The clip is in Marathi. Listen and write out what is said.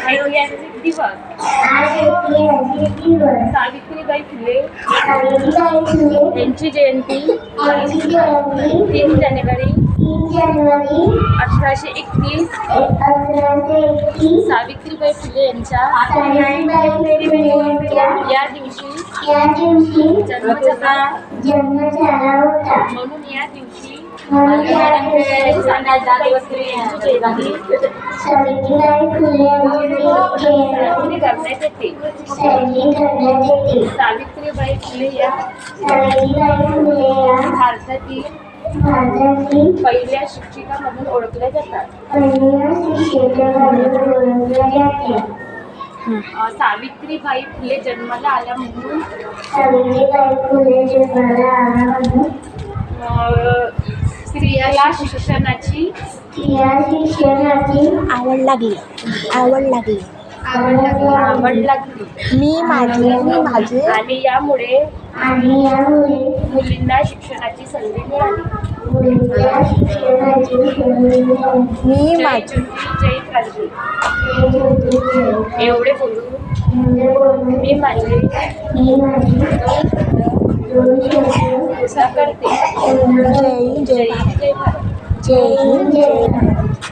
ऐतिहासिक दिवस सावित्रीबाई फुले यांची जयंती 3 जानेवारी 1831 सावित्रीबाई फुले यांच्या या दिवशी जन्म झाला होता. म्हणून या दिवशी सावित्रीबाई फुले यांची जयंती करण्यात येते. सावित्रीबाई फुले या भारतातील पहिल्या शिक्षिका म्हणून ओळखल्या जातात. सावित्रीबाई फुले जन्माला आल्या म्हणून स्त्रियाला शिक्षणाची आवड लागली. मी माझे आणि यामुळे मुलींना शिक्षणाची संधी मिळाली. मी माझे जय क्रांती एवढे बोलून मी माझे करते. जय हिंद, जय भारत.